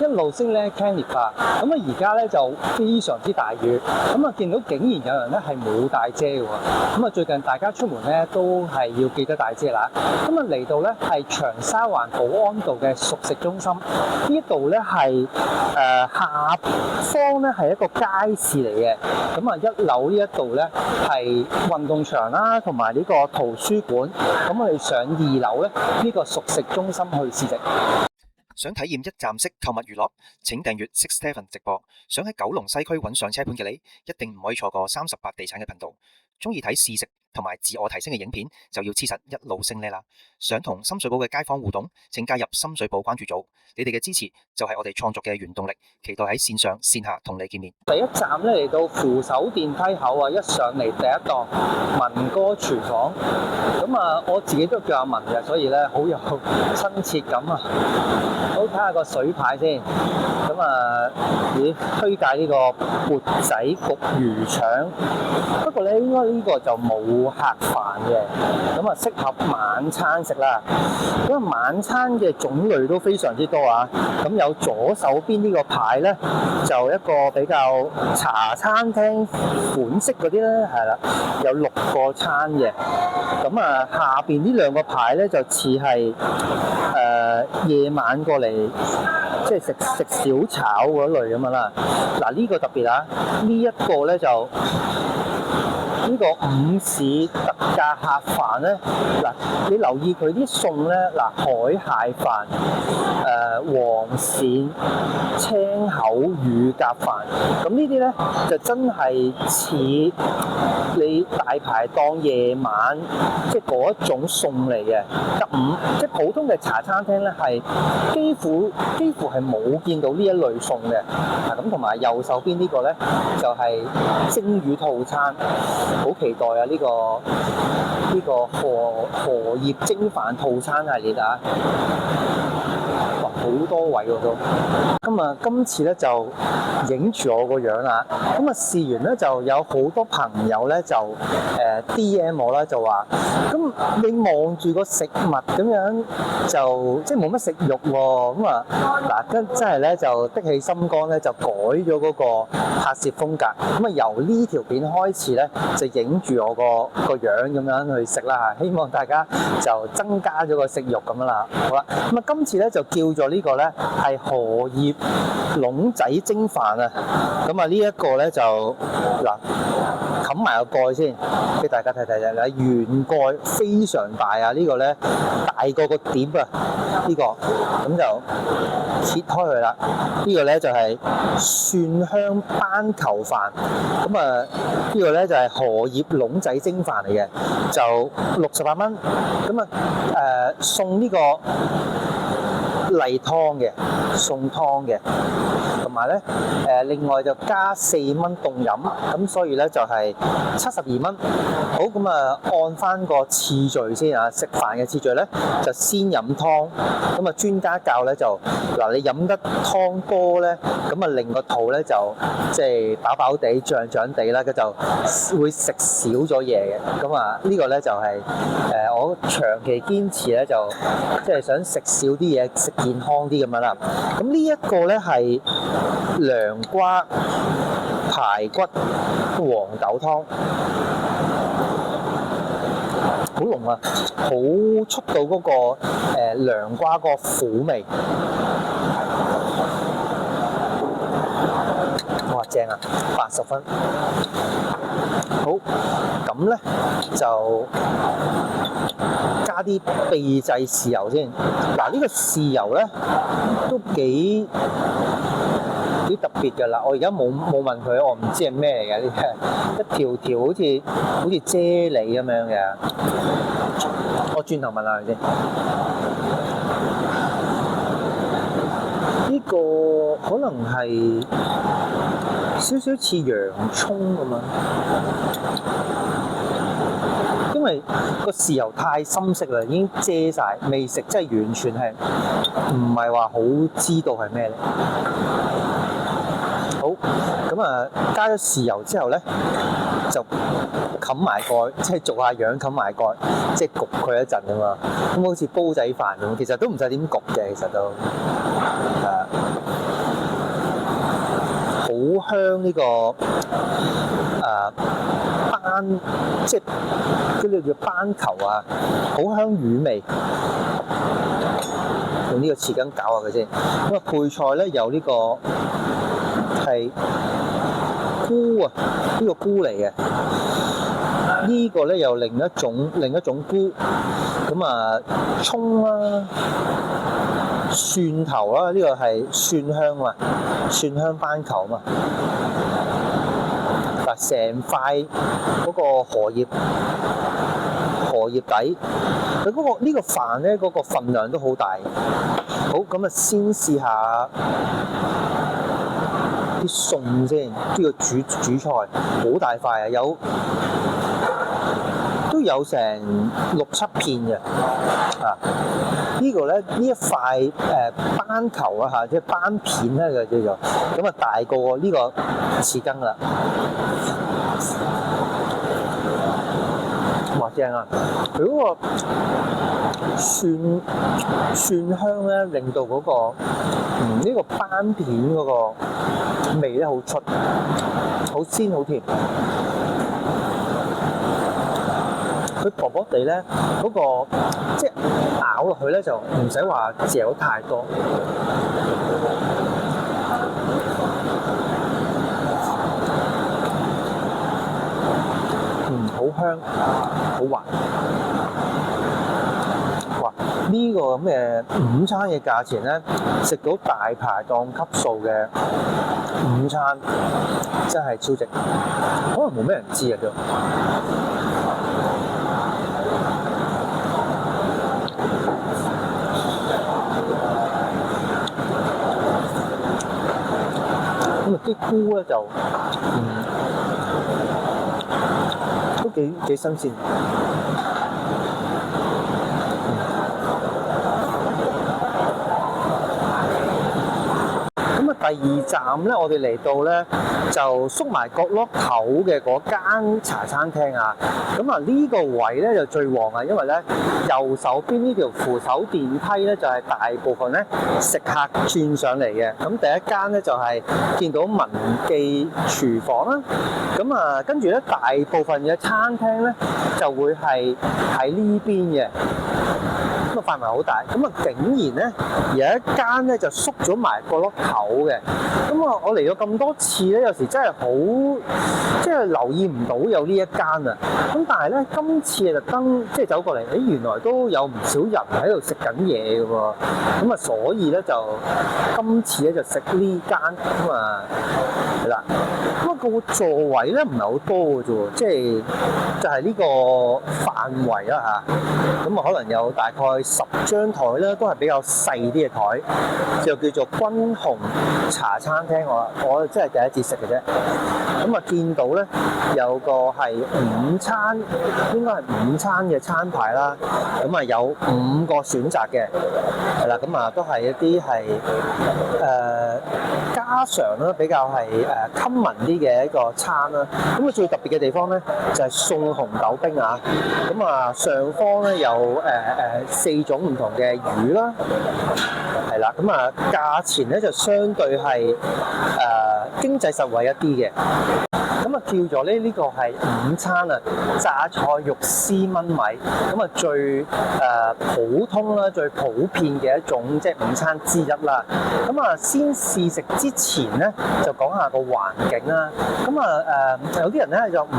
一路升咧傾烈化。咁啊而家咧就非常之大雨，咁啊見到竟然有人咧係冇帶遮嘅喎。咁啊最近大家出門咧都係要記得帶遮啦。咁啊嚟到咧係長沙灣寶安道嘅熟食中心，呢度咧係下方咧係一個街市嚟嘅。咁啊一樓呢一度咧係運動場啦，同埋呢個圖書館。咁我哋上2樓咧呢個熟食中心去試食。想體驗一站式購物娛樂，請訂閱 Six7 直播。想喺九龍西區揾上車盤嘅你，一定唔可以錯過38地產嘅頻道。中意睇試食同埋自我提升嘅影片，就要黐實一路升呢啦。想同深水埗嘅街坊互動，請加入深水埗關注組。你哋嘅支持就係我哋創作嘅原動力。期待喺線上線下同你見面。第一站咧嚟到扶手電梯口啊，一上嚟第一檔文哥廚房。咁啊，我自己都叫阿文嘅，所以咧好有親切感啊。好，睇下個水牌先。咁啊，推介呢個缽仔焗魚腸。不過咧，應該呢個就冇客飯嘅。咁啊，適合晚餐食啦。因為晚餐嘅種類都非常之多啊。咁有左手邊呢個牌咧，就一個比較茶餐廳款式嗰啲咧，係啦，有6個餐嘅。咁啊，下邊呢2個牌咧就似係夜晚過嚟，即係食小炒嗰類咁樣啦。嗱，呢個特別啊，呢一個咧就呢個午市特價客飯咧，嗱，你留意佢啲餸咧，嗱，海蟹飯、黃鱔、青口乳鴿飯，咁呢啲咧就真係似你大排檔夜晚即係嗰一種餸嚟嘅。即係普通嘅茶餐廳咧係幾乎係冇見到呢一類餸嘅。咁同埋右手邊呢個咧就係蒸魚套餐。好期待啊！呢個荷葉蒸飯套餐系列啊！哇，好多位喎都。今次咧就影住我個樣啦。咁啊試完咧就有好多朋友咧就DM 我啦，就話：咁你望住個食物咁樣就即係冇乜食慾喎。咁啊嗱，真係咧就的起心肝咧就改咗嗰個拍攝風格。咁啊由呢條片開始咧就影住我個樣咁樣去食啦嚇，希望大家就增加咗個食慾咁樣啦。好啦，咁啊今次咧就叫做呢個咧係荷葉籠仔蒸飯啊。咁啊呢一個咧就嗱冚埋個蓋先，俾大家睇睇啦。圓蓋非常大啊！呢個咧大過個碟啊！呢個咁就切開佢啦。呢個咧就係蒜香斑球飯。咁啊呢個咧就係荷葉籠仔蒸飯嚟嘅，就68蚊。咁啊送呢個例湯嘅，送湯嘅，同埋咧另外就加4蚊凍飲，咁所以咧就係72蚊。好，咁啊按翻個次序先啊，食飯嘅次序咧就先飲湯。咁啊專家教咧就嗱，你飲得湯多咧，咁啊令個肚咧就即係飽飽地、脹脹地啦，佢就會食少咗嘢嘅。咁啊呢個咧就係我長期堅持咧，就即係想食少啲嘢，食健康啲咁樣啦。咁呢一個咧係涼瓜排骨黃豆湯，好濃啊，好出到嗰個涼瓜個苦味。哇，正啊，80分。好，咁咧就加啲秘製豉油先。嗱，呢個豉油咧都幾特別㗎啦。我而家冇問佢，我唔知係咩嚟嘅。呢啲一條條好似啫喱咁樣嘅。我轉頭問下佢先。呢個可能係少少似洋葱咁樣，因為個豉油太深色啦，已經遮晒，未食真係完全係唔係話好知道係咩嚟。好，咁啊加咗豉油之後咧，就冚埋蓋，即係做下樣冚埋蓋，即係焗佢一陣啊嘛。咁好似煲仔飯咁，其實都唔使點焗嘅，其實都係啊。香呢、個斑，即係嗰啲叫斑球啊，好香魚味。用呢個匙羹攪下佢先。咁啊配菜咧有呢個係菇啊，呢個菇嚟嘅。呢個咧又另一種菇。咁啊葱啦、蒜頭啦，呢個係蒜香啊，蒜香斑球啊嘛。嗱，成塊嗰個荷葉底，佢嗰個呢個飯咧嗰個份量都好大。好，咁啊先試下啲餸先，呢個主菜好大塊啊，都有成6-7片嘅啊！呢個咧呢一塊斑球啊嚇，即係斑片咧嘅叫做，咁啊大過呢個匙羹啦。哇正啊！佢嗰個蒜香咧，令到嗰個呢個斑片嗰個味咧好出，好鮮好甜。佢薄薄地咧，嗰個即係咬落去咧就唔使話嚼太多。好香，好滑。哇！呢個咁嘅午餐嘅價錢咧，食到大排檔級數嘅午餐，真係超值。可能冇咩人知啊都。咁啊啲菇咧就都幾新鮮。咁啊第二站咧，我哋嚟到咧就縮埋角落頭嘅嗰間茶餐廳啊。咁啊呢個位咧就最旺啊，因為咧右手邊呢條扶手電梯咧就係大部分咧食客轉上嚟嘅。咁第一間咧就係見到文記廚房啦。咁啊跟住咧大部分嘅餐廳咧就會係喺呢邊嘅。咁啊範圍好大，咁啊竟然咧有一間咧就縮咗埋角落頭嘅。咁啊我嚟咗咁多次咧，有時真係好即係留意唔到有呢一間啊。咁但係咧今次特登即係走過嚟，原來都有唔少人喺度食緊嘢嘅喎。咁啊所以咧就今次咧就食呢間咁啊係啦。咁啊個座位咧唔係好多嘅啫喎，即係就係呢個範圍啦嚇。咁啊可能有大概10張台啦，都係比較細啲嘅台，就叫做君鴻茶餐廳。我真係第一次食嘅啫。咁啊見到咧有個係午餐，應該係午餐嘅餐牌啦。咁啊有5個選擇嘅，係啦。咁啊都係一啲係家常啦，比較係common啲嘅一個餐啦。咁啊最特別嘅地方咧就係送紅豆冰啊。咁啊上方咧有4種唔同嘅魚啦，係啦。咁啊價錢咧就相對係經濟實惠一啲嘅。咁啊叫咗呢個係午餐啊，榨菜肉絲炆米。咁啊最普通啦、最普遍嘅一種即係午餐之一啦。咁啊先試食之前咧，就講下個環境啦。咁啊有啲人咧就唔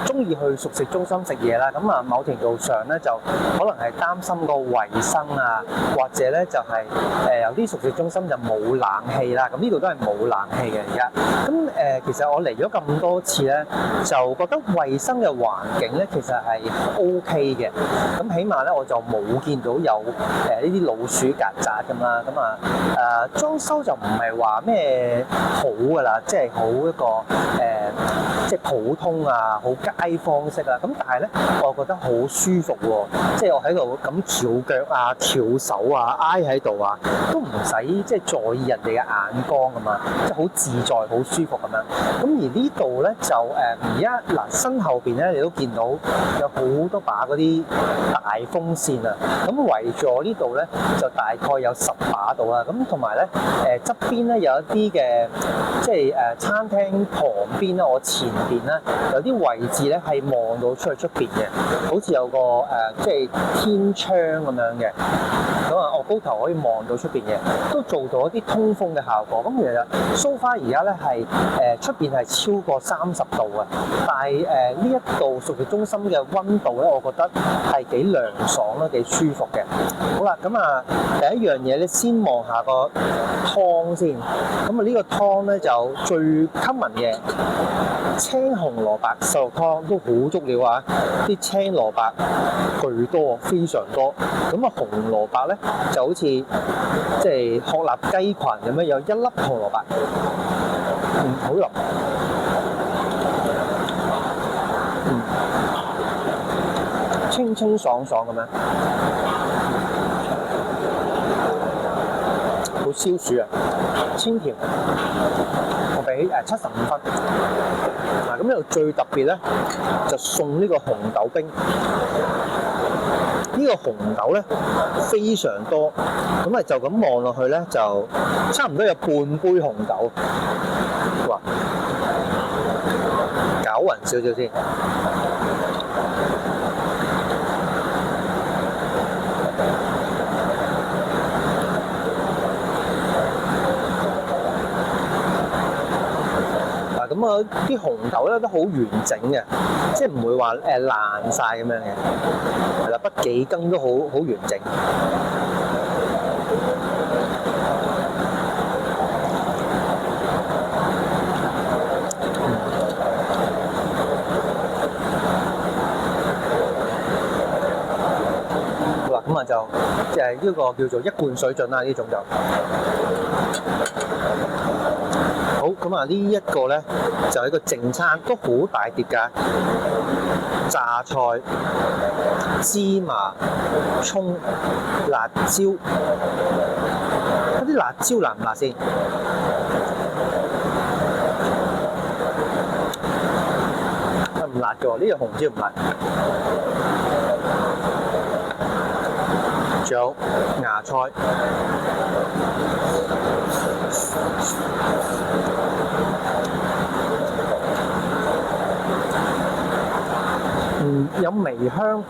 中意去熟食中心食嘢啦。咁啊某程度上咧就可能係擔心個衞生啊，或者咧就係有啲熟食中心就冇冷氣啦。咁呢度都係冇冷氣嘅而家。咁其實我嚟咗咁多次咧，就覺得衞生嘅環境咧其實係 OK 嘅。咁起碼咧我就冇見到有呢啲老鼠曱甴咁啦。咁啊裝修就唔係話咩好㗎啦，即係好一個即係普通啊，好街坊式啊。咁但係咧，我覺得好舒服喎。即係我喺度咁翹腳啊、翹手啊、挨喺度啊，都唔使即係在意人哋嘅眼光啊嘛，即係好自在、好舒服咁樣。咁而呢度咧就而家嗱身後邊咧，你都見到有好多把嗰啲大風扇啊。咁圍住我呢度咧就大概有10把度啦。咁同埋咧側邊咧有一啲嘅即係餐廳旁邊咧，我前邊咧有啲位置咧係望到出去出邊嘅，好似有個即係天窗咁樣嘅。咁啊，我高頭可以望到出邊嘅，都做到一啲通風嘅效果。咁其實 so far 而家咧係出邊係超過30度嘅，但係呢一度熟食中心嘅溫度咧，我覺得係幾涼爽啦，幾舒服嘅。好啦，咁啊第一樣嘢咧，先望下個湯先。咁啊呢個湯咧就最 common 嘅青紅蘿蔔瘦肉湯都好足料啊！啲青蘿蔔巨多，非常多。咁啊紅蘿蔔咧就好似即係鶴立雞群咁樣，有一粒紅蘿蔔，好腍，清清爽爽咁樣，好消暑啊，清甜，我俾75分。嗱，咁呢度最特別咧，就送呢個紅豆冰。呢個紅豆咧非常多，咁啊就咁望落去咧，就差唔多有半杯紅豆。哇！攪勻少少先。咁啊，啲紅豆咧都好完整嘅，即係唔會話爛晒咁樣嘅，係啦，不幾羹都好完整。好啦，咁啊就即係呢個叫做一貫水準啦，呢種就。好，咁啊呢一個咧就係一個正餐，都好大碟㗎，榨菜、芝麻、葱、辣椒，啲辣椒辣唔辣先？唔辣嘅喎，呢個紅椒唔辣。仲有芽菜。有微香，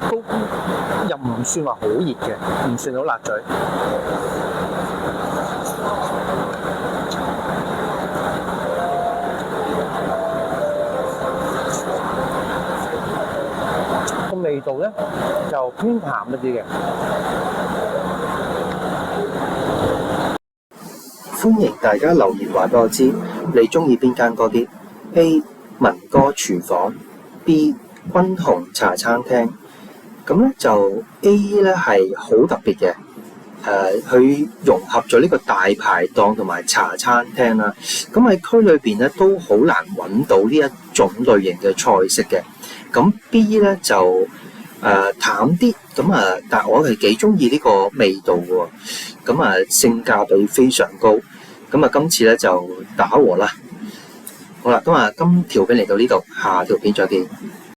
都又唔算話好熱嘅，唔算好辣嘴。個味道咧就偏淡一啲嘅。歡迎大家留言話俾我知，你中意邊間多啲 ？A. 民歌廚房 B. 君鴻茶餐廳。咁咧就 A 咧係好特別嘅，佢融合咗呢個大排檔同埋茶餐廳啦。咁喺區裏邊咧都好難揾到呢一種類型嘅菜式嘅。咁 B 咧就淡啲，咁啊，但係我係幾中意呢個味道嘅喎。咁啊，性價比非常高。咁啊，今次咧就打和啦。好啦，咁啊，今條片嚟到呢度，下條片再見。